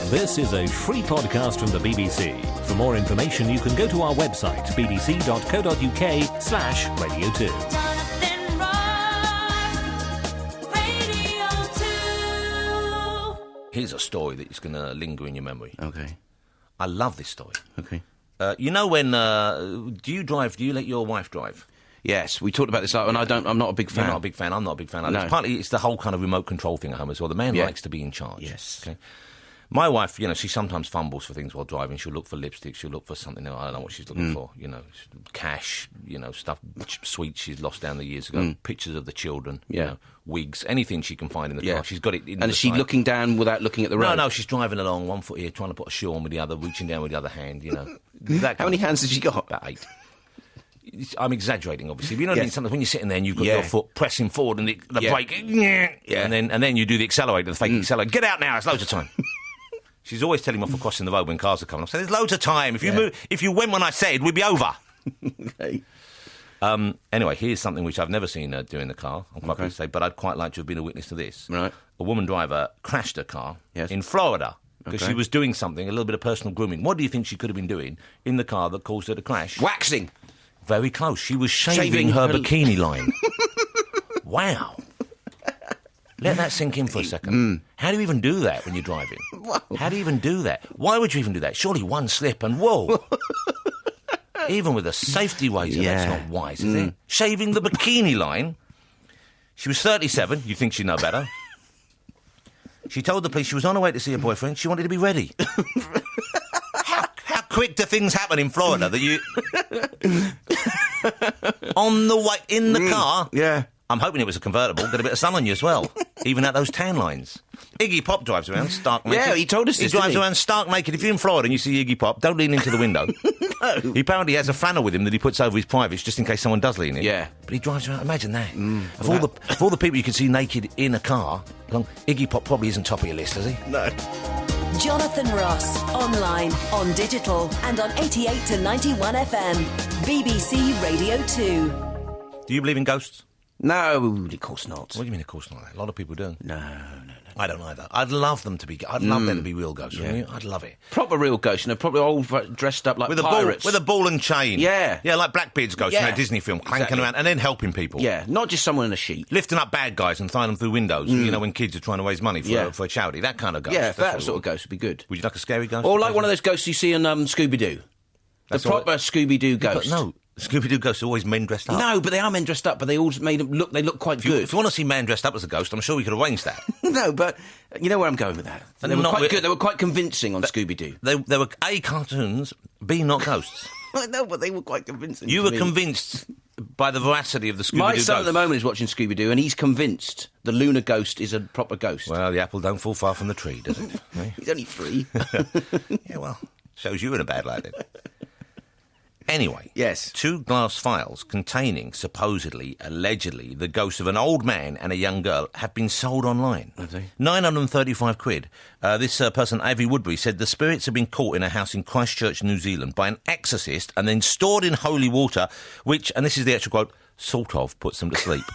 This is a free podcast from the BBC. For more information, you can go to our website, bbc.co.uk/Radio 2. Jonathan Ross, Radio 2. Here's a story that is going to linger in your memory. Okay. I love this story. Okay. You know when... do you drive? Do you let your wife drive? Yes, we talked about this, and I'm not a big fan. You're not a big fan. I'm not a big fan. No. It's the whole kind of remote control thing at home as well. The man likes to be in charge. Yes. Okay. My wife, she sometimes fumbles for things while driving. She'll look for lipstick. She'll look for something. I don't know what she's looking for. Cash. Stuff, sweets she's lost down the years ago. Pictures of the children. Wigs. Anything she can find in the car. She's got it in. And is she looking down without looking at the road? No. She's driving along, one foot here, trying to put a shoe on with the other, reaching down with the other hand. How many hands has she got? About 8. I'm exaggerating, obviously. But sometimes when you're sitting there and you've got your foot pressing forward and the brake, and then you do the accelerator, the fake accelerator. Get out now! It's loads of time. She's always telling me off for crossing the road when cars are coming. I say, "There's loads of time. If you move, if you went when I said, we'd be over." Okay. Anyway, here's something which I've never seen her do in the car. I'm quite pleased to say, but I'd quite like to have been a witness to this. Right. A woman driver crashed her car in Florida because she was doing something, a little bit of personal grooming. What do you think she could have been doing in the car that caused her to crash? Waxing. Very close. She was shaving her bikini line. Wow. Let that sink in for a second. How do you even do that when you're driving? How do you even do that? Why would you even do that? Surely one slip and whoa. Even with a safety razor, that's not wise, is it? Shaving the bikini line. She was 37. You think she'd know better. She told the police she was on her way to see her boyfriend. She wanted to be ready. How quick do things happen in Florida that you... on the way, in the car... Yeah. I'm hoping it was a convertible. Got a bit of sun on you as well. Even at those tan lines. Iggy Pop drives around stark naked. Yeah, he told us this. He drives around stark naked. If you're in Florida and you see Iggy Pop, don't lean into the window. No. He apparently has a flannel with him that he puts over his privates just in case someone does lean in. Yeah. But he drives around. Imagine that. Of all the people you can see naked in a car, Iggy Pop probably isn't top of your list, is he? No. Jonathan Ross, online, on digital, and on 88 to 91 FM. BBC Radio 2. Do you believe in ghosts? No, of course not. What do you mean, of course not? A lot of people do. No. I don't either. I'd love them to be... I'd love them to be real ghosts, wouldn't you? I'd love it. Proper real ghosts, probably all dressed up like pirates. With a ball and chain. Yeah. Yeah, like Blackbeard's ghost in that Disney film, clanking around and then helping people. Yeah, not just someone in a sheet. Lifting up bad guys and throwing them through windows, when kids are trying to raise money for a charity. That kind of ghost. Yeah, that sort of ghost would be good. Would you like a scary ghost? Or like one of those ghosts you see in Scooby-Doo. The proper Scooby-Doo ghost. But no, Scooby-Doo ghosts are always men dressed up. No, but they are men dressed up, but they all made them look. They look quite good. If you want to see man dressed up as a ghost, I'm sure we could arrange that. No, but you know where I'm going with that. And they were quite good. They were quite convincing on Scooby-Doo. They were A, cartoons, B, not ghosts. I know, but they were quite convincing. You were convinced by the veracity of the Scooby-Doo My ghost. son at the moment is watching Scooby-Doo, and he's convinced the lunar ghost is a proper ghost. Well, the apple don't fall far from the tree, does it? He's only 3. Yeah, well, shows you in a bad light then. Anyway, yes, 2 glass vials containing, supposedly, allegedly, the ghosts of an old man and a young girl have been sold online. Have they? 935 quid. This person, Avi Woodbury, said the spirits have been caught in a house in Christchurch, New Zealand, by an exorcist and then stored in holy water, which, and this is the actual quote, sort of puts them to sleep.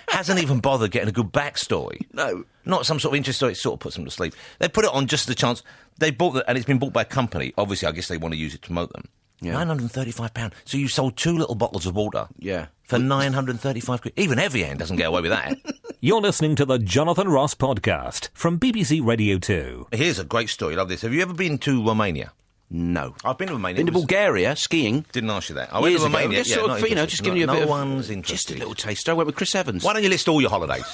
Hasn't even bothered getting a good backstory. No. Not some sort of interesting story, it sort of puts them to sleep. They put it on just the chance. They bought it, and it's been bought by a company. Obviously, I guess they want to use it to promote them. Yeah. £935. So you sold 2 little bottles of water. Yeah. For 935 quid. Even Evian doesn't get away with that. You're listening to the Jonathan Ross podcast from BBC Radio 2. Here's a great story. Love this. Have you ever been to Romania? No. I've been to Romania. Been to Bulgaria, skiing. Didn't ask you that. I went to Romania. Just sort of, just giving you a bit of... No one's interested. Just a little taster. I went with Chris Evans. Why don't you list all your holidays?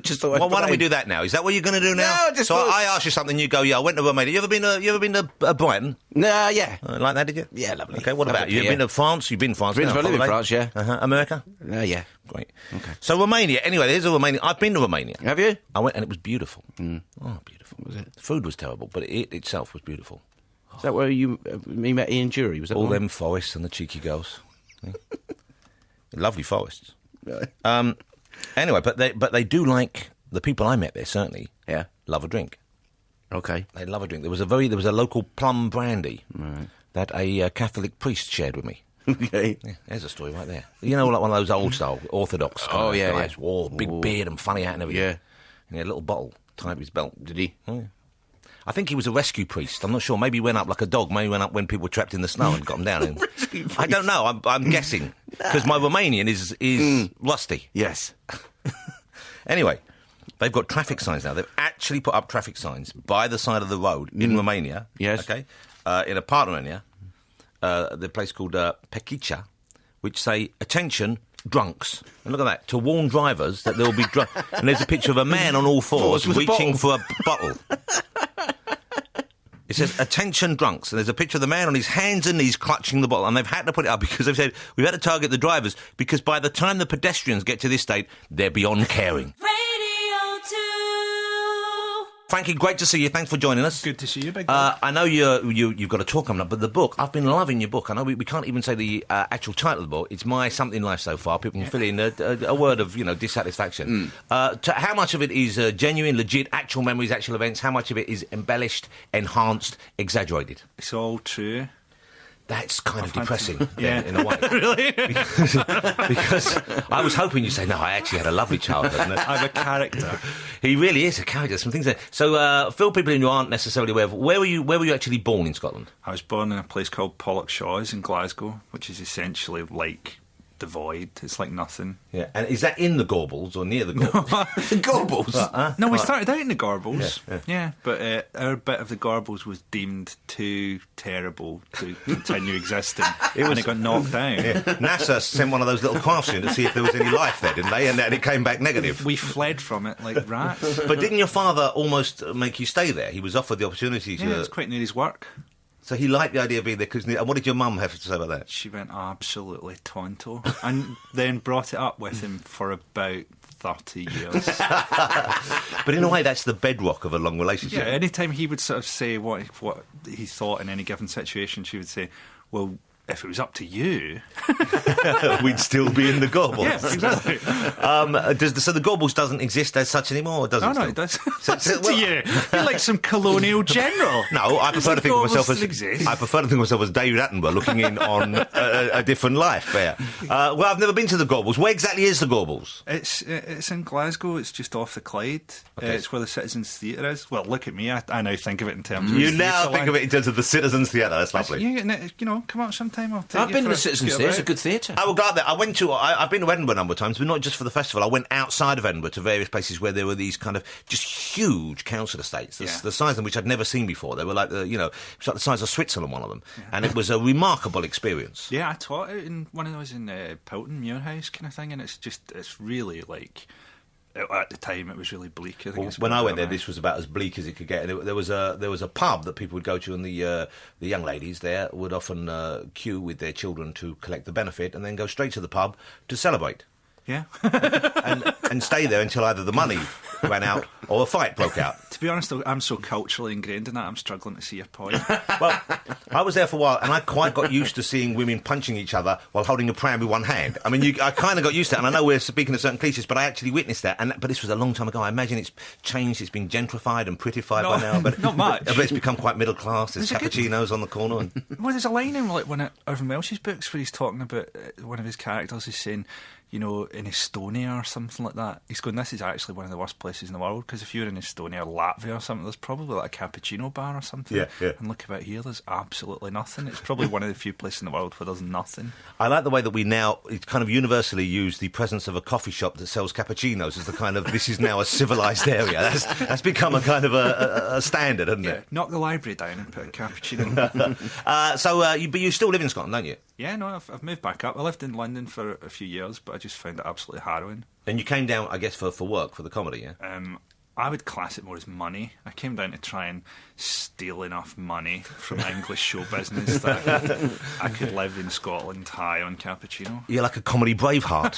Just thought why don't we do that now? Is that what you're going to do now? No, just so I asked you something, you go, yeah, I went to Romania. You ever been to Brighton? No, yeah. Like that, did you? Yeah, lovely. Okay, what about you? You've been to France? You've been to France? I live in France, yeah. America? Yeah. Great. Okay. So Romania, anyway, there's a Romania. I've been to Romania. Have you? I went and it was beautiful. Oh, beautiful. Was it? The food was terrible, but it itself was beautiful. Is that where you met Ian Jury? Was that all them forests and the cheeky girls? Lovely forests. Anyway, but they do like the people I met there. Certainly, love a drink. Okay, they love a drink. There was a local plum brandy that a Catholic priest shared with me. Okay, there's a story right there. You know, like one of those old style Orthodox guys. Big beard and funny hat and everything. Yeah, and he had a little bottle tied to his belt. Did he? Oh, yeah. I think he was a rescue priest. I'm not sure. Maybe he went up like a dog. Maybe he went up when people were trapped in the snow and got them down. And I don't know. I'm guessing. Because my Romanian is rusty. Yes. Anyway, they've got traffic signs now. They've actually put up traffic signs by the side of the road in Romania. Yes. Okay. In a part of Romania, the place called Pekica, which say, attention, drunks. And look at that, to warn drivers that there will be drunk. And there's a picture of a man on all fours reaching for a bottle. It says, attention, drunks. And there's a picture of the man on his hands and knees clutching the bottle. And they've had to put it up because they've said, we've had to target the drivers because by the time the pedestrians get to this state, they're beyond caring. Radio 2. Frankie, great to see you. Thanks for joining us. Good to see you, big guy. I know you've got a talk coming up, but the book, I've been loving your book. I know we can't even say the actual title of the book. It's My Something Life so far. People can fill in a word of, dissatisfaction. How much of it is genuine, legit, actual memories, actual events? How much of it is embellished, enhanced, exaggerated? It's all true. That's kind of depressing, Yeah. in a way. Really? because I was hoping you'd say, no, I actually had a lovely childhood. I'm a character. He really is a character. Some things there. So, fill people in who aren't necessarily aware of, where were you actually born in Scotland? I was born in a place called Pollokshaws in Glasgow, which is essentially like the void. It's like nothing. Yeah, and is that in the Gorbals or near the Gorbals? The Gorbals? No, we started out in the Gorbals. Yeah. But our bit of the Gorbals was deemed too terrible to continue existing, and it got knocked down. Yeah. NASA sent one of those little crafts in to see if there was any life there, didn't they? And it came back negative. We fled from it like rats. But didn't your father almost make you stay there? He was offered the opportunity to... Yeah, it's quite near his work. So he liked the idea of being there. And what did your mum have to say about that? She went absolutely tonto, and then brought it up with him for about 30 years. But in a way, that's the bedrock of a long relationship. Yeah, anytime he would sort of say what he thought in any given situation, she would say, well, if it was up to you... We'd still be in the Gorbals. Yeah, exactly. So the Gorbals doesn't exist as such anymore, or does it? Oh, no, still? it does. So, To you. You're like some colonial general. No, I prefer to think of myself as exist? I prefer to think of myself as David Attenborough looking in on a different life. Yeah. Well, I've never been to the Gorbals. Where exactly is the Gorbals? It's in Glasgow. It's just off the Clyde. Okay. It's where the Citizens Theatre is. Well, look at me. I now think of it in terms of You now think of it in terms of the Citizens Theatre. That's lovely. Come up sometime. I've been to the Citizens Theatre. It's a good theatre. I will go out there. I've been to Edinburgh a number of times, but not just for the festival. I went outside of Edinburgh to various places where there were these kind of just huge council estates, the size of them which I'd never seen before. They were like it was like the size of Switzerland, one of them, and it was a remarkable experience. Yeah, I taught it in one of those in Pilton Muirhouse kind of thing, and it's really like. At the time, it was really bleak. When I went there, this was about as bleak as it could get. And there was a pub that people would go to, and the young ladies there would often queue with their children to collect the benefit, and then go straight to the pub to celebrate. Yeah. and stay there until either the money ran out or a fight broke out. To be honest, though, I'm so culturally ingrained in that, I'm struggling to see your point. Well, I was there for a while, and I quite got used to seeing women punching each other while holding a pram with one hand. I mean, I kind of got used to it, and I know we're speaking of certain cliches, but I actually witnessed that. But this was a long time ago. I imagine it's changed, it's been gentrified and prettified by now. But not much. But it's become quite middle class. There's cappuccinos on the corner. And... Well, there's a line in one of Irving Welsh's books where he's talking about one of his characters is saying, in Estonia or something like that. He's going, this is actually one of the worst places in the world, because if you're in Estonia or Latvia or something, there's probably like a cappuccino bar or something. Yeah. And look about here, there's absolutely nothing. It's probably one of the few places in the world where there's nothing. I like the way that we now kind of universally use the presence of a coffee shop that sells cappuccinos as the kind of, this is now a civilised area. That's become a kind of a standard, hasn't it? Knock the library down and put a cappuccino. But you still live in Scotland, don't you? Yeah, no, I've moved back up. I lived in London for a few years, but I just found it absolutely harrowing. And you came down, I guess, for work, for the comedy, yeah? I would class it more as money. I came down to try and steal enough money from English show business that I could live in Scotland high on cappuccino. You're like a comedy Braveheart.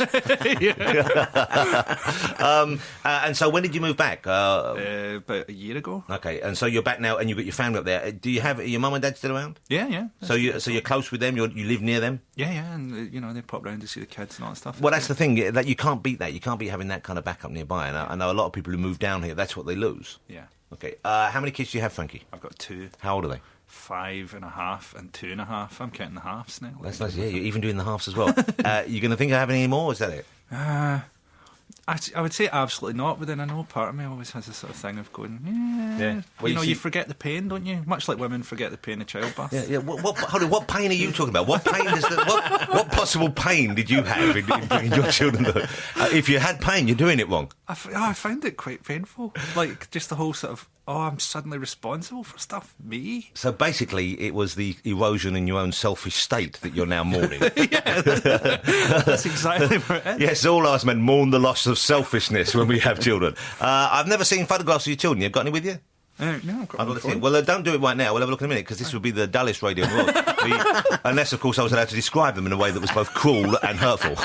And so when did you move back? About a year ago. Okay, and so you're back now and you've got your family up there. Do you have your mum and dad still around? Yeah. So you're close with them? You live near them? Yeah, and they pop round to see the kids and all that stuff. Well, that's the thing, that you can't beat that. You can't beat having that kind of backup nearby. And I know a lot of people who move down here, that's what they lose. Yeah. Okay, how many kids do you have, Frankie? I've got 2. How old are they? 5.5 and 2.5. I'm counting the halves now. That's nice, yeah, you're even doing the halves as well. You going to think of having any more, or is that it? I would say absolutely not, but then I know part of me always has this sort of thing of going, yeah. Well, you forget the pain, don't you? Much like women forget the pain of childbirth. Yeah. What pain are you talking about? What pain is that? What possible pain did you have in bringing your children up? If you had pain, you're doing it wrong. I found it quite painful. Like, just the whole sort of, I'm suddenly responsible for stuff. Me? So basically, it was the erosion in your own selfish state that you're now mourning. Yeah, that's exactly what it is. Yes, all us men mourn the loss of selfishness when we have children. I've never seen photographs of your children. You've got any with you? No, I've got one phone. Well, don't do it right now. We'll have a look in a minute, because this would be the dullest radio in the world. Unless, of course, I was allowed to describe them in a way that was both cruel and hurtful.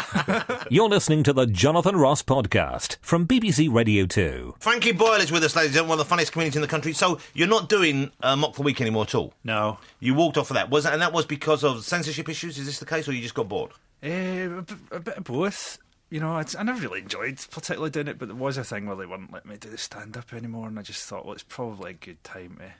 You're listening to the Jonathan Ross podcast from BBC Radio 2. Frankie Boyle is with us, ladies and gentlemen, one of the funniest comedians in the country. So you're not doing Mock the Week anymore at all? No. You walked off of that. And that was because of censorship issues? Is this the case, or you just got bored? A bit of both. You know, I never really enjoyed particularly doing it, but there was a thing where they wouldn't let me do the stand-up anymore, and I just thought, well, it's probably a good time to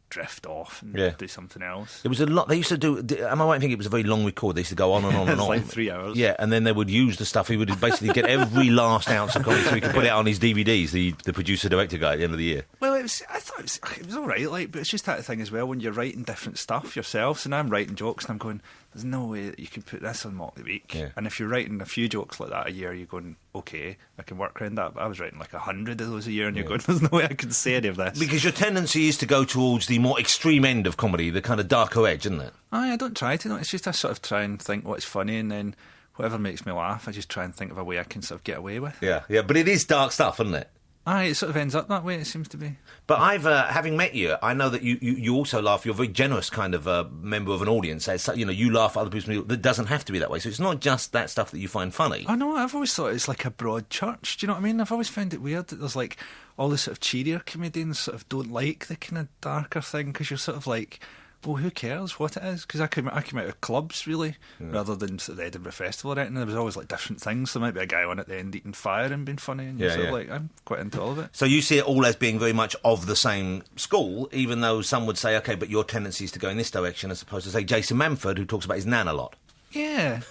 drift off and do something else. It was a lot. They used to do. Am I right in thinking it was a very long record? They used to go on and on and on. Like 3 hours. Yeah, and then they would use the stuff. He would basically get every last ounce of comedy so he could put it out on his DVDs. The producer-director guy at the end of the year. Well, I thought it was all right, like, but it's just that thing as well when you're writing different stuff yourself. So now I'm writing jokes and I'm going, there's no way that you can put this on Mock the Week. Yeah. And if you're writing a few jokes like that a year, you're going, okay, I can work around that. But I was writing like 100 of those a year, and you're going, there's no way I can say any of this. Because your tendency is to go towards the more extreme end of comedy, the kind of darker edge, isn't it? I don't try to. No. It's just I sort of try and think what's funny, and then whatever makes me laugh, I just try and think of a way I can sort of get away with. Yeah. But it is dark stuff, isn't it? It sort of ends up that way, it seems to be. But I've, having met you, I know that you also laugh. You're a very generous kind of member of an audience. You laugh at other people's music. That doesn't have to be that way. So it's not just that stuff that you find funny. I know, I've always thought it's like a broad church. Do you know what I mean? I've always found it weird that there's like all the sort of cheerier comedians sort of don't like the kind of darker thing, because you're sort of like, well, who cares what it is? Because I came out of clubs, really, rather than sort of the Edinburgh Festival or anything. There was always like different things. There might be a guy on at the end eating fire and being funny, and you're sort of like, I'm quite into all of it. So you see it all as being very much of the same school, even though some would say, OK, but your tendency is to go in this direction, as opposed to, say, Jason Manford, who talks about his nan a lot. Yeah,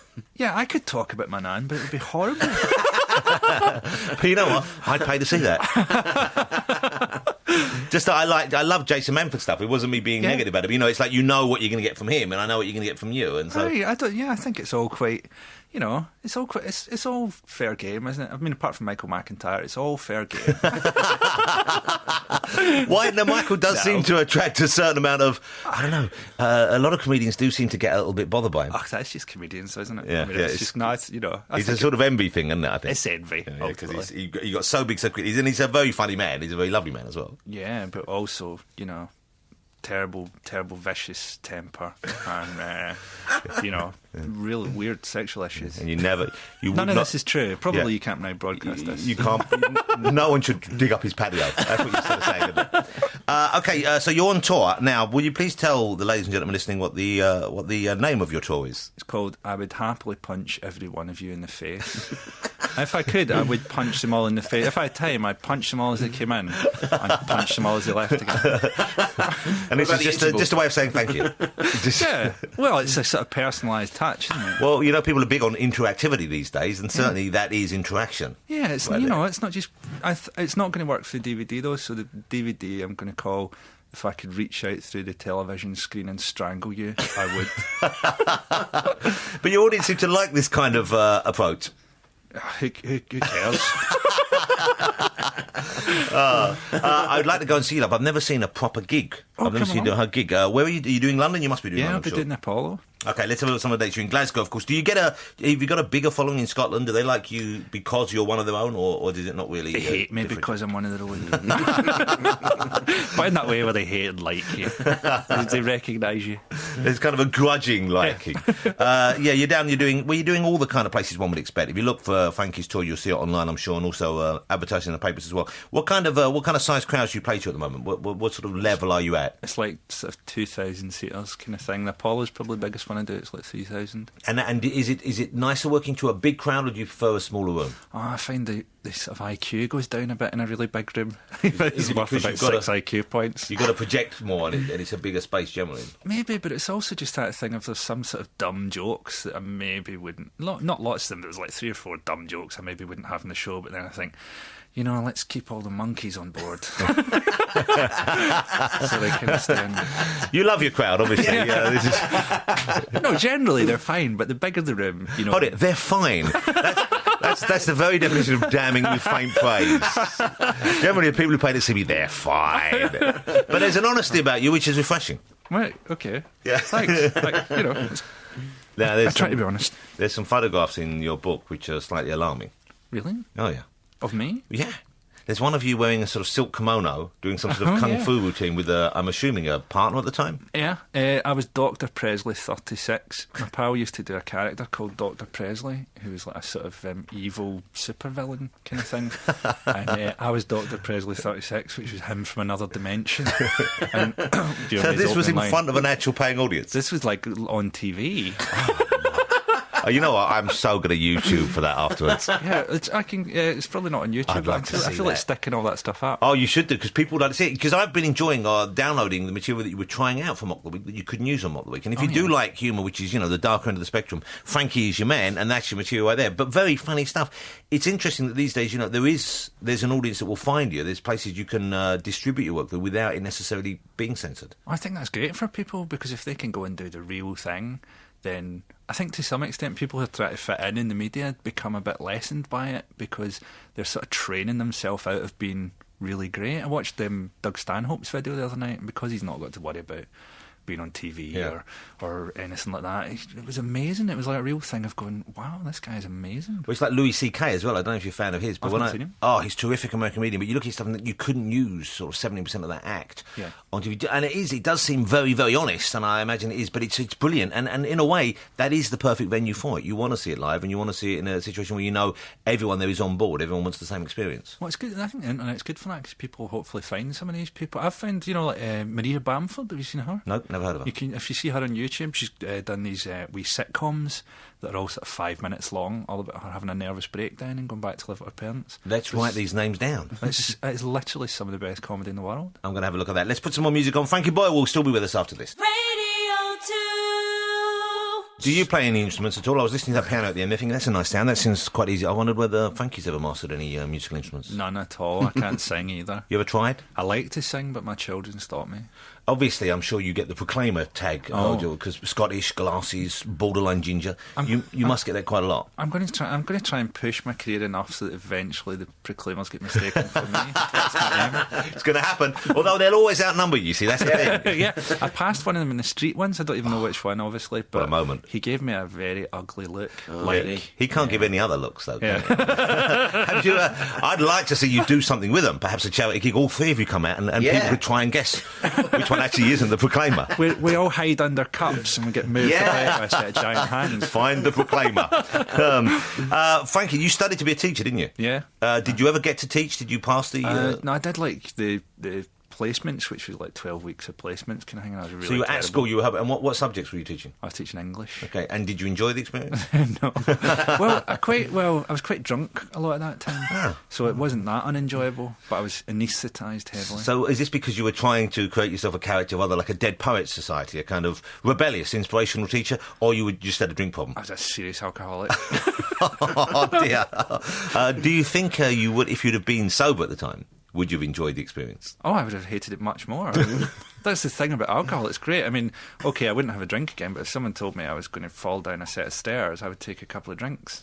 I could talk about my nan, but it would be horrible. But you know what? I'd pay to see that. Just that I love Jason Manford stuff. It wasn't me being negative about it. But, it's like you know what you're going to get from him, and I know what you're going to get from you. And so, I think it's all quite. It's all fair game, isn't it? I mean, apart from Michael McIntyre, it's all fair game. Why? Now, Michael does seem to attract a certain amount of, I don't know, a lot of comedians do seem to get a little bit bothered by him. Oh, that's just comedians, isn't it? Yeah, I mean, it's just nice, It's a sort of envy thing, isn't it, I think? It's envy. Because he got so big so quickly. And he's a very funny man. He's a very lovely man as well. Yeah, but also, terrible, vicious temper and, real weird sexual issues. And none of this is true. Probably you can't now broadcast this. You can't. No one should dig up his patio. That's what you're sort of saying, isn't it? Okay, so you're on tour now. Will you please tell the ladies and gentlemen listening what the name of your tour is? It's called "I Would Happily Punch Every One of You in the Face." If I could, I would punch them all in the face. If I had time, I'd punch them all as they came in and punch them all as they left again. And this is just a way of saying thank you. Yeah. Well, it's a sort of personalised touch, isn't it? Well, people are big on interactivity these days, and certainly that is interaction. Yeah, it's it's not just. It's not going to work through DVD though. So the DVD I'm going to call. If I could reach out through the television screen and strangle you, I would. But your audience seem to like this kind of approach. Who cares? I'd like to go and see you. I've never seen a proper gig. I've never seen a gig. Where are you? Are you doing London? You must be doing London. Yeah, I'll be doing Apollo. Okay, let's have a look at some of the dates. You're in Glasgow, of course. Have you got a bigger following in Scotland? Do they like you because you're one of their own, or does it not really? They hate me because I'm one of their own. But in that way where they hate and like you. They recognise you. There's kind of a grudging liking. You're down, you're doing all the kind of places one would expect. If you look for Frankie's tour, you'll see it online, I'm sure, and also advertising in the papers as well. What kind of size crowds do you play to at the moment? What sort of level are you at? It's like sort of 2,000 seaters kind of thing. The Apollo's probably the biggest one I do. It's like 3,000. And is it nicer working to a big crowd, or do you prefer a smaller room? I find the the sort of IQ goes down a bit in a really big room. He's worth about 6 IQ points. You've got to project more, and it's a bigger space generally. Maybe, but it's also just that thing of there's some sort of dumb jokes that I maybe wouldn't... Not lots of them, but there's like 3 or 4 dumb jokes I maybe wouldn't have in the show, but then I think, let's keep all the monkeys on board. So they kind of stay in. You love your crowd, obviously. No, generally they're fine, but the bigger the room, Hold it, they're fine. That's the very definition of damning with faint praise. Generally, the people who play the CB, they're fine. But there's an honesty about you which is refreshing. Right, okay. Yeah. Thanks. Now, I try to be honest. There's some photographs in your book which are slightly alarming. Really? Oh, yeah. Of me? Yeah. There's one of you wearing a sort of silk kimono, doing some sort of kung fu routine with, I'm assuming, a partner at the time? Yeah. I was Dr. Presley 36. My pal used to do a character called Dr. Presley, who was like a sort of evil supervillain kind of thing. And I was Dr. Presley 36, which was him from another dimension. And, so this was in front of an actual paying audience? This was like on TV. Oh, you know what? I'm so good at YouTube for that afterwards. Yeah, it's probably not on YouTube. I'd love to see I feel like sticking all that stuff up. Oh, you should do, because people like to see it. Because I've been enjoying downloading the material that you were trying out for Mock the Week that you couldn't use on Mock the Week. And if you do like humour, which is, the darker end of the spectrum, Frankie is your man, and that's your material right there. But very funny stuff. It's interesting that these days, there's an audience that will find you. There's places you can distribute your work without it necessarily being censored. I think that's great for people, because if they can go and do the real thing, then I think to some extent people who try to fit in the media become a bit lessened by it, because they're sort of training themselves out of being really great. I watched Doug Stanhope's video the other night, and because he's not got to worry about being on TV or anything like that, it was amazing. It was like a real thing of going, wow, this guy's amazing. Well, it's like Louis C.K. as well. I don't know if you're a fan of his, but I've not seen him. Oh, he's terrific American comedian, but you look at stuff that you couldn't use sort of 70% of that act on TV. And it does seem very, very honest, and I imagine it is, but it's brilliant. And in a way, that is the perfect venue for it. You want to see it live, and you want to see it in a situation where everyone there is on board, everyone wants the same experience. Well, it's good. I think the internet's good for that, because people hopefully find some of these people. I've found, like Maria Bamford. Have you seen her? No, never heard of her. If you see her on YouTube, she's done these wee sitcoms that are all sort of 5 minutes long, all about her having a nervous breakdown and going back to live with her parents. Let's write these names down. It's literally some of the best comedy in the world. I'm going to have a look at that. Let's put some more music on. Frankie Boyle will still be with us after this. Radio 2. Do you play any instruments at all? I was listening to that piano at the end. I think that's a nice sound. That seems quite easy. I wondered whether Frankie's ever mastered any musical instruments. None at all. I can't sing either. You ever tried? I like to sing, but my children stop me. Obviously, I'm sure you get the Proclaimer tag, because Scottish, glasses, borderline ginger. You must get that quite a lot. I'm going to try and push my career enough so that eventually the Proclaimers get mistaken for me. That's my aim. It's going to happen. Although they'll always outnumber you. See, that's the thing. Yeah, I passed one of them in the street once. I don't even know which one, obviously. But what a moment. He gave me a very ugly look. He can't give any other looks, though. Yeah. Have you? I'd like to see you do something with them. Perhaps a charity gig. All 3 of you come out and people could try and guess which one actually isn't the Proclaimer. We all hide under cups and we get moved about by a set of giant hands. Find the Proclaimer. Frankie, you studied to be a teacher, didn't you? Yeah. Did you ever get to teach? Did you pass the... No, I did like the placements, which was like 12 weeks of placements kind of thing. I was really so you were at school, you were helping, and what subjects were you teaching? I was teaching English. Okay, and did you enjoy the experience? No. I was quite drunk a lot of that time, so it wasn't that unenjoyable, but I was anaesthetised heavily. So is this because you were trying to create yourself a character, rather like a Dead Poets Society, a kind of rebellious, inspirational teacher, or you just had a drink problem? I was a serious alcoholic. Oh dear. Do you think you would, if you'd have been sober at the time, would you have enjoyed the experience? Oh, I would have hated it much more. That's the thing about alcohol. It's great. I mean, okay, I wouldn't have a drink again, but if someone told me I was going to fall down a set of stairs, I would take a couple of drinks.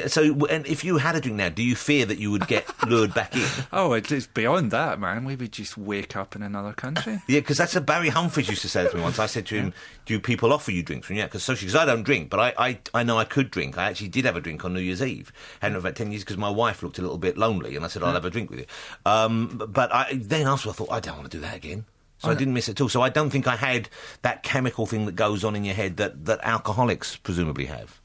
So, and if you had a drink now, do you fear that you would get lured back in? Oh, it's beyond that, man. We would just wake up in another country. Yeah, because that's what Barry Humphries used to say to me once. I said to him, do people offer you drinks from because I don't drink, but I know I could drink. I actually did have a drink on New Year's Eve. Hadn't for about 10 years because my wife looked a little bit lonely, and I said, I'll have a drink with you. But then afterwards I thought, I don't want to do that again. So I didn't miss it at all. So I don't think I had that chemical thing that goes on in your head that alcoholics presumably have.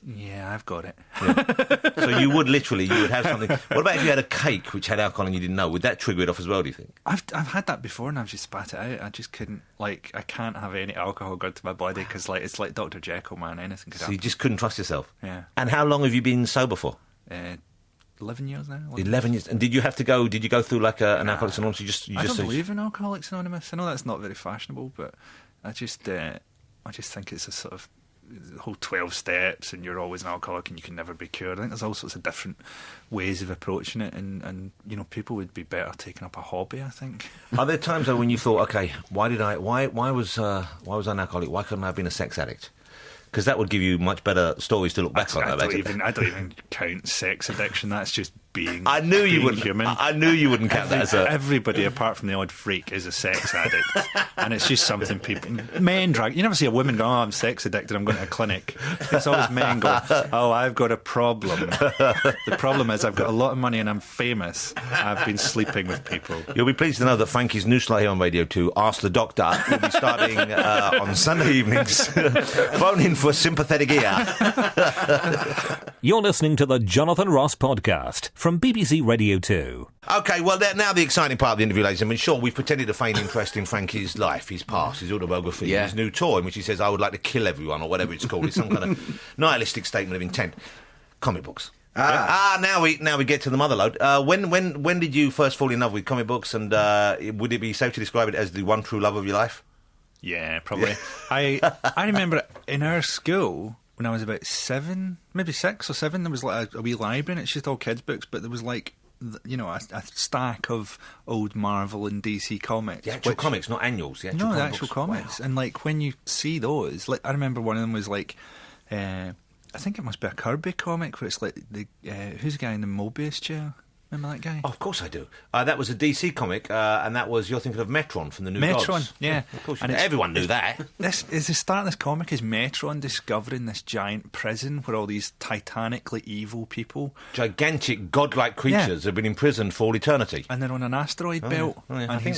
Yeah, I've got it. Yeah. So you would have something. What about if you had a cake which had alcohol and you didn't know? Would that trigger it off as well, do you think? I've had that before and I've just spat it out. I just couldn't, I can't have any alcohol go to my body because, it's like Dr. Jekyll, man. Anything could happen. So you just couldn't trust yourself? Yeah. And how long have you been sober for? 11 years now. 11 years. And did you have to go? Did you go through like an Alcoholics Anonymous? I don't believe in Alcoholics Anonymous. I know that's not very fashionable, but I just think it's a sort of the whole 12 steps, and you're always an alcoholic and you can never be cured. I think there's all sorts of different ways of approaching it, and you know, people would be better taking up a hobby, I think. Are there times though when you thought, okay, why was I an alcoholic? Why couldn't I have been a sex addict? Because that would give you much better stories to look back on. I don't even count sex addiction. That's just being. I knew you wouldn't. Human. I knew you wouldn't count that as a. Everybody, apart from the odd freak, is a sex addict, and it's just something people. Men drag. You never see a woman go, "Oh, I'm sex addicted. I'm going to a clinic." It's always men go, "Oh, I've got a problem." The problem is I've got a lot of money and I'm famous. I've been sleeping with people. You'll be pleased to know that Frankie's new slot here on Radio 2, Ask the Doctor, will be starting on Sunday evenings. Phone in for a sympathetic ear. You're listening to the Jonathan Ross Podcast from BBC Radio 2. OK, well, now the exciting part of the interview, ladies and gentlemen. Sure, we've pretended to feign interest in Frankie's life, his past, his autobiography, his new tour, in which he says, I would like to kill everyone, or whatever it's called. It's some kind of nihilistic statement of intent. Comic books. Now we get to the mother load. When did you first fall in love with comic books, and would it be safe to describe it as the one true love of your life? Yeah, probably. I remember in our school, when I was about 7, maybe 6 or 7, there was like a wee library, and it's just all kids' books, but there was like, you know, a stack of old Marvel and DC comics. The actual comics, not annuals. The actual comics. Wow. And like when you see those, like I remember one of them was like, I think it must be a Kirby comic where it's like who's the guy in the Mobius chair? Remember that guy? Oh, of course I do. That was a DC comic, and that was, you're thinking of Metron from the New Gods. Metron, yeah. Of course, everyone knew that. This is the start of this comic is Metron discovering this giant prison where all these titanically evil people, gigantic godlike creatures, have been imprisoned for all eternity, and they're on an asteroid belt. Yeah. And I think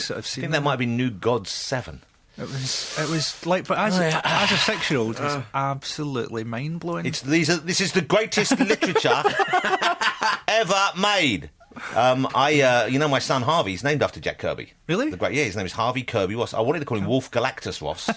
that might be New Gods 7. It was like, but as a 6-year-old, it's absolutely mind blowing. This is the greatest literature ever made. My son Harvey, he's named after Jack Kirby. Really? His name is Harvey Kirby Ross. I wanted to call him Wolf Galactus Ross,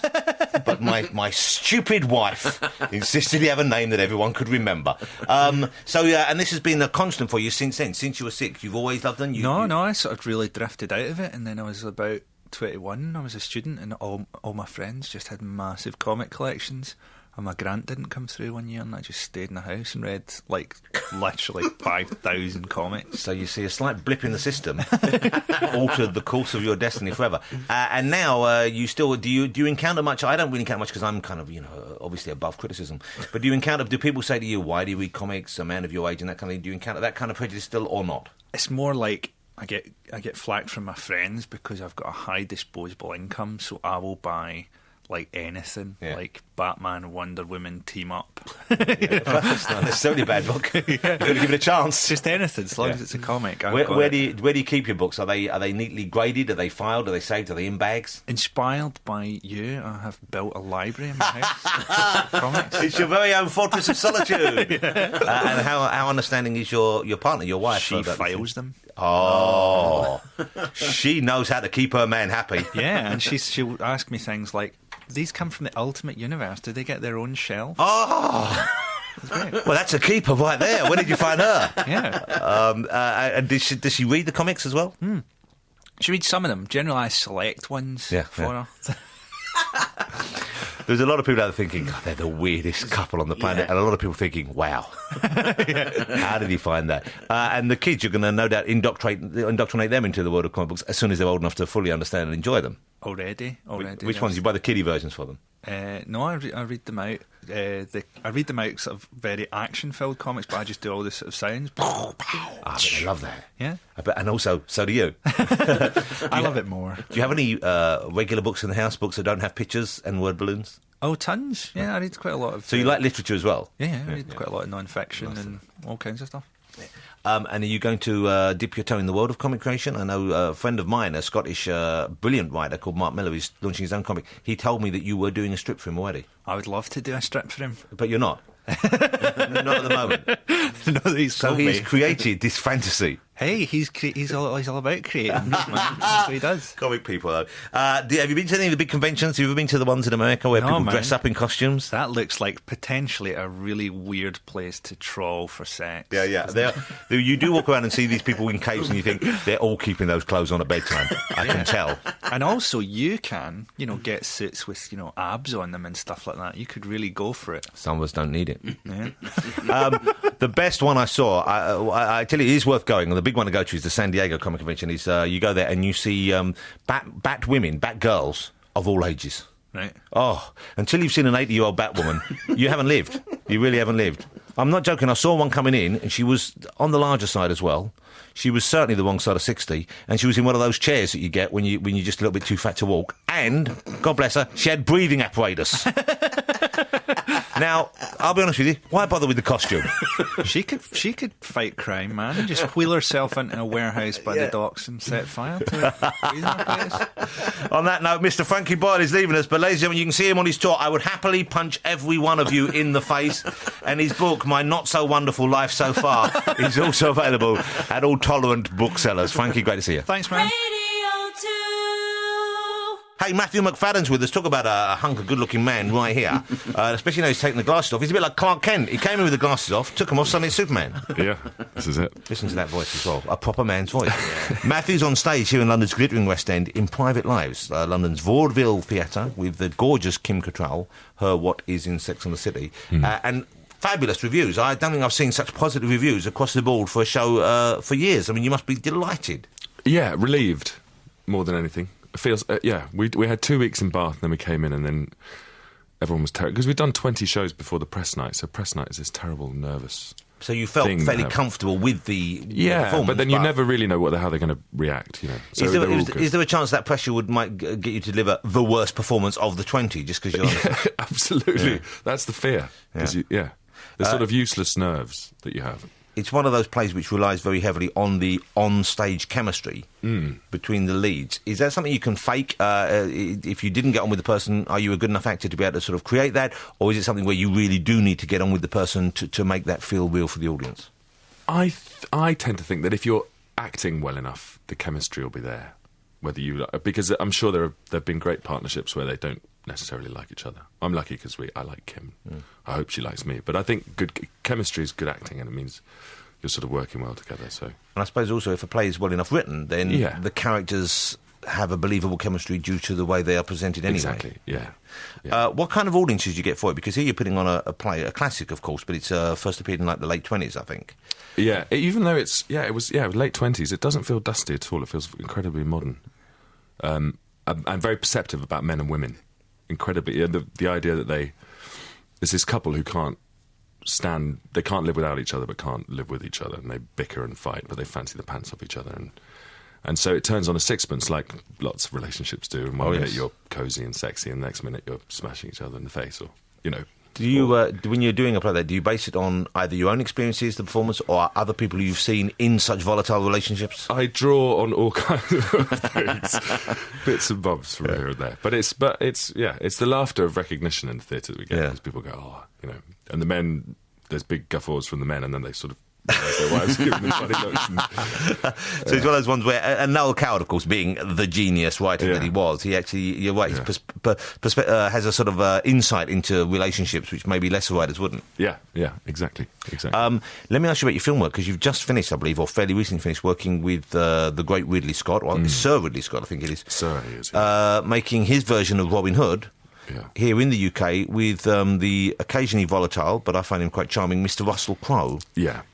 but my stupid wife insisted he have a name that everyone could remember. And this has been a constant for you since then. Since you were 6, you've always loved them? No, I sort of really drifted out of it, and then I was about 21, I was a student, and all my friends just had massive comic collections. And my grant didn't come through one year, and I just stayed in the house and read, like, literally 5,000 comics. So you see, a slight blip in the system altered the course of your destiny forever. And now, you still do you encounter much? I don't really encounter much because I'm kind of, obviously above criticism. But do people say to you, why do you read comics, a man of your age and that kind of thing? Do you encounter that kind of prejudice still or not? It's more like I get flack from my friends because I've got a high disposable income, so I will buy like anything, like Batman and Wonder Woman team up. That's not necessarily a bad book. You've got to give it a chance. Just anything, as long as it's a comic. Where do you keep your books? Are they neatly graded? Are they filed? Are they saved? Are they in bags? Inspired by you, I have built a library in my house. Comics. It's your very own fortress of solitude. And how understanding is your partner, your wife? She files them. Oh, she knows how to keep her man happy. Yeah, and she'll ask me things like, these come from the Ultimate Universe. Do they get their own shelf? Oh! Well, that's a keeper right there. Where did you find her? Yeah. And does she read the comics as well? She reads some of them. Generally, I select ones for her. There's a lot of people out there thinking, God, they're the weirdest couple on the planet, and a lot of people thinking, wow, how did he find that? And the kids, you're going to no doubt indoctrinate them into the world of comic books as soon as they're old enough to fully understand and enjoy them. Already. Which ones? You buy the kiddie versions for them? No, I read them out. I read them out sort of very action-filled comics, but I just do all this sort of sounds. I love that. Yeah. And also, so do you. I love it more. Do you have any regular books in the house, books that don't have pictures and word balloons? Oh, tons. Yeah, I read quite a lot of... So you like literature as well? Yeah, I read quite a lot of non-fiction and all kinds of stuff. And are you going to dip your toe in the world of comic creation? I know a friend of mine, a Scottish brilliant writer called Mark Miller, is launching his own comic. He told me that you were doing a strip for him already. I would love to do a strip for him. But you're not? Not at the moment. No, So he's created this fantasy. Hey, he's all about creating. That's what he does. Comic people, though. Have you been to any of the big conventions? Have you ever been to the ones in America where people dress up in costumes? That looks like potentially a really weird place to trawl for sex. Yeah. You do walk around and see these people in capes and you think they're all keeping those clothes on at bedtime. I can tell. And also you can, get suits with, abs on them and stuff like that. You could really go for it. Some of us don't need it. Yeah. The best one I saw, I tell you, it is worth going. The big one to go to is the San Diego Comic Convention. You go there and you see bat women, bat girls of all ages. Right. Oh, until you've seen an 80-year-old Batwoman, you haven't lived. You really haven't lived. I'm not joking. I saw one coming in, and she was on the larger side as well. She was certainly the wrong side of 60, and she was in one of those chairs that you get when you're just a little bit too fat to walk. And, God bless her, she had breathing apparatus. Now, I'll be honest with you, why bother with the costume? She could fight crime, man, and just wheel herself into a warehouse by the docks and set fire to it. On that note, Mr. Frankie Boyle is leaving us, but ladies and gentlemen, you can see him on his tour. I would happily punch every one of you in the face. And his book, My Not So Wonderful Life So Far, is also available at all tolerant booksellers. Frankie, great to see you. Thanks, man. Hey, Matthew Macfadyen's with us. Talk about a hunk of good-looking man right here. Especially now he's taking the glasses off. He's a bit like Clark Kent. He came in with the glasses off, took them off, suddenly it's Superman. Yeah, this is it. Listen to that voice as well. A proper man's voice. Matthew's on stage here in London's glittering West End in Private Lives, London's Vaudeville Theatre, with the gorgeous Kim Cattrall, her what is in Sex and the City. And fabulous reviews. I don't think I've seen such positive reviews across the board for a show for years. I mean, you must be delighted. Yeah, relieved more than anything. It feels, we had 2 weeks in Bath, and then we came in, and then everyone was terrible because we'd done 20 shows before the press night. So press night is this terrible, nervous. So you felt fairly comfortable with the performance, but then you never really know how they're going to react. So is there a chance that pressure might get you to deliver the worst performance of the 20 just because you're on the... Absolutely, that's the fear. There's sort of useless nerves that you have. It's one of those plays which relies very heavily on the on-stage chemistry between the leads. Is that something you can fake? If you didn't get on with the person, are you a good enough actor to be able to sort of create that? Or is it something where you really do need to get on with the person to make that feel real for the audience? I tend to think that if you're acting well enough, the chemistry will be there. Because I'm sure there have been great partnerships where they don't necessarily like each other. I'm lucky because I like Kim. I hope she likes me. But I think good chemistry is good acting, and it means you're sort of working well together. So, and I suppose also if a play is well enough written, then the characters have a believable chemistry due to the way they are presented anyway. Exactly, yeah. What kind of audiences do you get for it? Because here you're putting on a play, a classic, of course, but it's first appeared in like the late 20s, I think. Yeah, even though it was late 20s, it doesn't feel dusty at all. It feels incredibly modern. I'm very perceptive about men and women. Incredibly, the idea that there's this couple who can't live without each other but can't live with each other, and they bicker and fight, but they fancy the pants off each other, and so it turns on a sixpence like lots of relationships do, and one minute you're cosy and sexy, and the next minute you're smashing each other in the face, or Do you, when you're doing a play like that, do you base it on either your own experiences, the performance, or other people you've seen in such volatile relationships? I draw on all kinds of things, bits and bobs from here and there. But it's the laughter of recognition in the theatre that we get, because people go, and the men, there's big guffaws from the men, and then they sort of their wives give them funny looks. So it's one of those ones where, and Noel Coward, of course, being the genius writer that he was, he actually, you're right, has a sort of insight into relationships which maybe lesser writers wouldn't. Yeah, exactly. Let me ask you about your film work, because you've just finished, I believe, or fairly recently finished, working with the great Ridley Scott, Sir Ridley Scott, I think it is. Sir, he is. Making his version of Robin Hood. Yeah. Here in the UK with the occasionally volatile, but I find him quite charming, Mr. Russell Crowe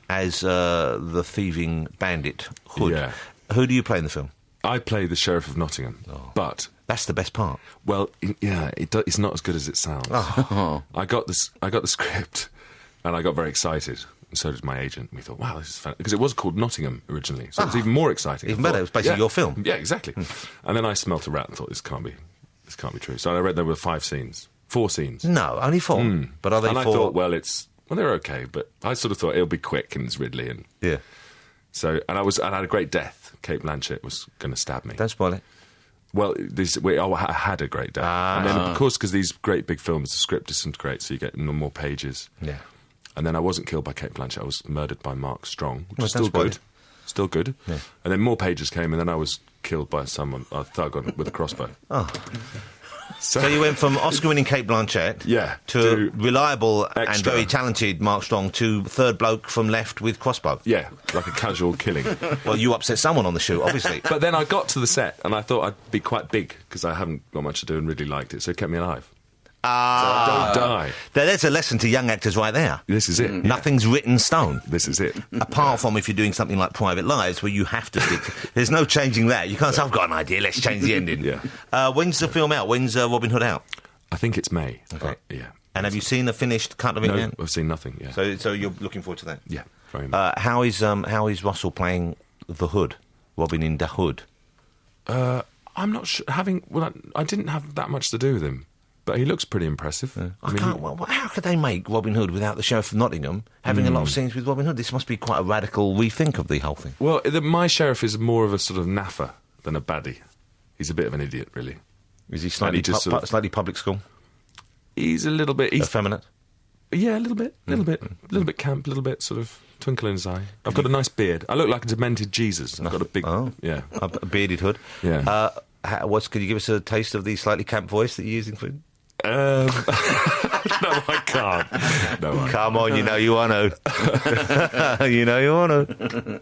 as the thieving bandit Hood. Yeah. Who do you play in the film? I play the Sheriff of Nottingham, but... That's the best part. Well, it's not as good as it sounds. Oh. I got the script, and I got very excited, and so did my agent. We thought, wow, this is fun. Because it was called Nottingham originally, so it was even more exciting. Even better, it was basically your film. Yeah, exactly. And then I smelt a rat and thought, this can't be true. So I read there were 4 scenes. No, only 4. But are they 4? And I thought, they're okay, but I sort of thought it'll be quick, and it's Ridley, and so and I had a great death. Kate Blanchett was going to stab me. Don't spoil it. Well, I had a great death, and then of course because these great big films, the script disintegrates, so you get more pages. Yeah. And then I wasn't killed by Kate Blanchett. I was murdered by Mark Strong, which is still good. Still good. Yeah. And then more pages came, and then I was killed by a thug with a crossbow. Oh. So you went from Oscar-winning Kate Blanchett to reliable extra. And very talented Mark Strong to third bloke from left with crossbow. Yeah, like a casual killing. Well, you upset someone on the shoot, obviously. But then I got to the set, and I thought I'd be quite big, because I haven't got much to do and really liked it, so it kept me alive. So don't die. There's a lesson to young actors right there. This is it. Nothing's written in stone. This is it. Apart from if you're doing something like Private Lives, where you have to stick to... There's no changing that. You can't say, I've got an idea, let's change the ending. Yeah. When's the film out? When's Robin Hood out? I think it's May. Okay. Yeah. And have you seen the finished cut of it yet? No, I've seen nothing, yeah. So you're looking forward to that? Yeah, very much. How is Russell playing the Hood? Robin in the Hood? I'm not sure. I didn't have that much to do with him. But he looks pretty impressive. Yeah. How could they make Robin Hood without the Sheriff of Nottingham having a lot of scenes with Robin Hood? This must be quite a radical rethink of the whole thing. Well, my sheriff is more of a sort of naffer than a baddie. He's a bit of an idiot, really. Is he slightly public school? He's a little bit... effeminate? Yeah, a little bit. A little bit camp, a little bit sort of twinkle in his eye. I've got a nice beard. I look like a demented Jesus. I've got a big... Yeah. A bearded hood. Yeah. Could you give us a taste of the slightly camp voice that you're using for... No, I can't. No, Come on, you know you want to. You know you want to.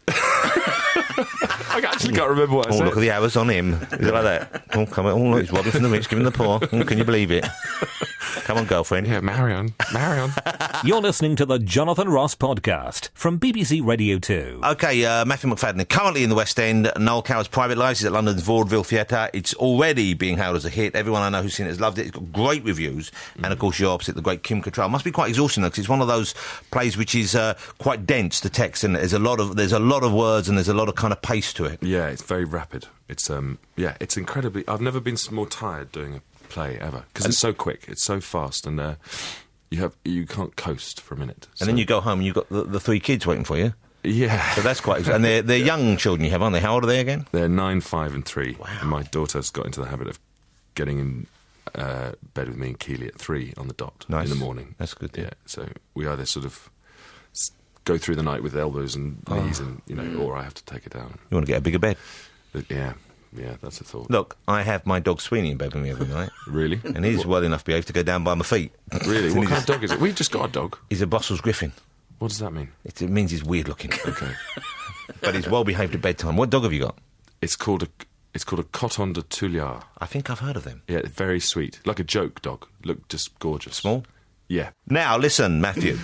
I actually can't remember what I said. Look at the hours on him. Is it like that? Oh, come on. Oh, it's Robin from the rich, giving the poor. Can you believe it? Come on, girlfriend. Yeah, Marion. You're listening to the Jonathan Ross podcast from BBC Radio 2. OK, Matthew Macfadyen, currently in the West End. Noel Coward's Private Lives is at London's Vaudeville Theatre. It's already being hailed as a hit. Everyone I know who's seen it has loved it. It's got great reviews. And, of course, you're opposite the great Kim Cattrall. Must be quite exhausting, though, because it's one of those plays which is quite dense, the text, and there's a lot of words and there's a lot of kind of pace to it. Yeah, it's very rapid. It's it's incredibly... I've never been more tired doing a play ever, because it's so quick, it's so fast, and you can't coast for a minute. And then you go home and you've got the three kids waiting for you. Yeah. So that's quite... And they're young children you have, aren't they? How old are they again? They're 9, 5 and 3. Wow. And my daughter's got into the habit of getting in bed with me and Keely at 3 on the dot in the morning. That's good. Yeah, so we either sort of go through the night with elbows and knees and, or I have to take her down. You want to get a bigger bed? Yeah, that's a thought. Look, I have my dog Sweeney in bed with me every night. Really? And he's well enough behaved to go down by my feet. Really? What kind of dog is it? We've just got a dog. He's a Brussels Griffin. What does that mean? It means he's weird looking. Okay. But he's well behaved at bedtime. What dog have you got? It's called a Coton de Touliard. I think I've heard of them. Yeah, very sweet. Like a joke dog. Look just gorgeous. Small? Yeah. Now, listen, Matthew.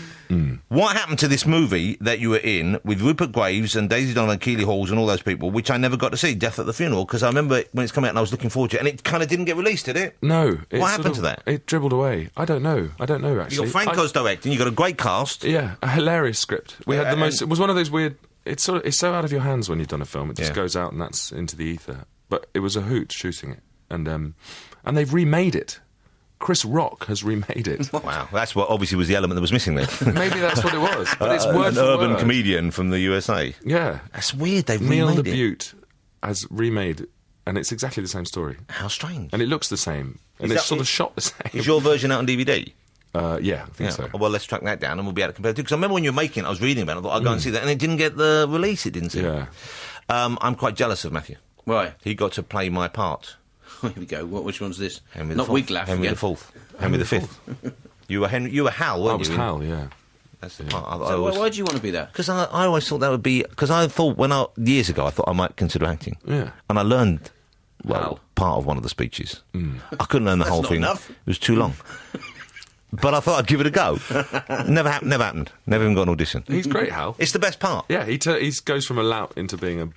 What happened to this movie that you were in with Rupert Graves and Daisy Donovan and Keely Halls and all those people, which I never got to see, Death at the Funeral, because I remember when it's come out and I was looking forward to it, and it kind of didn't get released, did it? No. What happened to that? It dribbled away. I don't know, actually. You got Franco's directing, you got a great cast. Yeah, a hilarious script. We had the most... It was one of those weird... It's so out of your hands when you've done a film. It just goes out and that's into the ether. But it was a hoot shooting it. And they've remade it. Chris Rock has remade it. Wow, that's what obviously was the element that was missing there. Maybe that's what it was. But it's word an for urban word. comedian from the USA. Yeah. That's weird, they've Neil remade LaBute has remade, and it's exactly the same story. How strange. And it looks the same. And it's sort of shot the same. Is your version out on DVD? Yeah, I think so. Well, let's track that down and we'll be able to compare it. Because I remember when you were making it, I was reading about it, I thought I'd go and see that, and it didn't get the release, it didn't seem. Yeah. I'm quite jealous of Matthew. Why? He got to play my part. Here we go. Which one's this? Henry Not Wiglaf Henry again. the Fourth. Henry the Fifth. You were Hal, weren't you? I was Hal, yeah. That's the part. So why do you want to be that? Because I always thought that would be... Because I thought years ago, I thought I might consider acting. Yeah. And I learned, part of one of the speeches. I couldn't learn the whole thing. Enough. It was too long. But I thought I'd give it a go. Never happened. Never even got an audition. He's great, Hal. It's the best part. Yeah, he goes from a lout into being a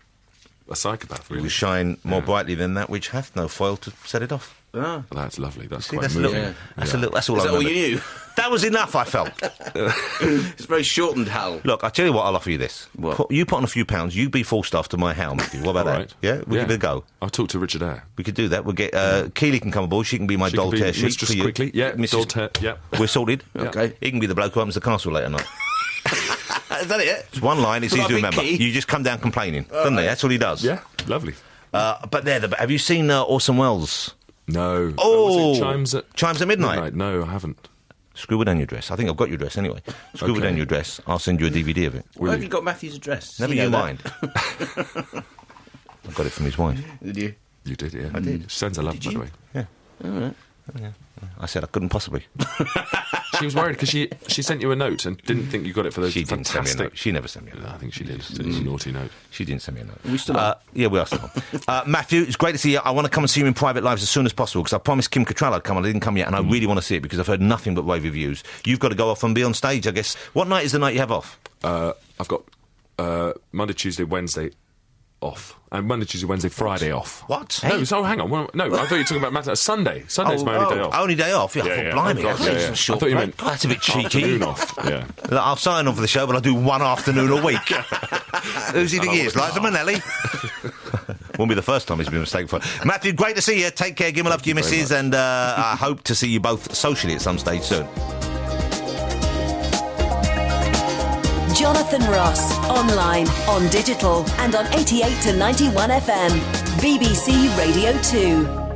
psychopath, really. It will shine more brightly than that which hath no foil to set it off. Ah. Well, that's lovely. That's See, quite that's moving. little, that's a little. That's all Is I that all remember. you knew? That was enough, I felt. It's very shortened, Hal. Look, I tell you what, I'll offer you this. What? You put on a few pounds, you be full staff to my Hal, Matthew. What about All that? right. Yeah? We'll give it a go. I'll talk to Richard Eyre. We could do that. We'll get... Keely can come aboard. She can be my doll tear sheet Mistress for you. Quickly. Yeah, Mrs. Doll yeah. We're sorted. Okay. He can be the bloke who opens the castle later night. Is that it? It's one line, it's Well, easy to I think remember. Key. You just come down complaining, doesn't he? That's all he does. Yeah, lovely. But have you seen Orson Welles? No. Oh! Was it Chimes at Midnight? No, I haven't. Scribble down your address. I think I've got your address anyway. Scribble down your address. I'll send you a DVD of it. Where have you got Matthew's address? Never you mind. I got it from his wife. Did you? You did, yeah. I did. Sends a love, by the way. Yeah. All right. Yeah. I said I couldn't possibly. She was worried because she sent you a note and didn't think you got it for those She didn't send me a fantastic... note. She never sent me a note. I think she did. It's a naughty note. She didn't send me a note. Are we still on? Yeah, we are still on. Matthew, it's great to see you. I want to come and see you in private lives as soon as possible because I promised Kim Cattrall I'd come and I didn't come yet, and I really want to see it because I've heard nothing but rave reviews. You've got to go off and be on stage, I guess. What night is the night you have off? I've got Monday, Tuesday, Wednesday off. And Monday, Tuesday, Wednesday, Friday off. What? No, so hang on. No, I thought you were talking about Matt. Sunday. Sunday's my only day off. Only day off? Yeah, I thought, blimey. I thought you meant that's a bit cheeky. afternoon off. Yeah. Look, I'll sign on for the show, but I'll do one afternoon a week. Who's he think he is? Liza Minnelli? Won't be the first time he's been mistaken for. Matthew, great to see you. Take care. Give my love to your missus, and I hope to see you both socially at some stage soon. Jonathan Ross, online, on digital, and on 88 to 91 FM. BBC Radio 2.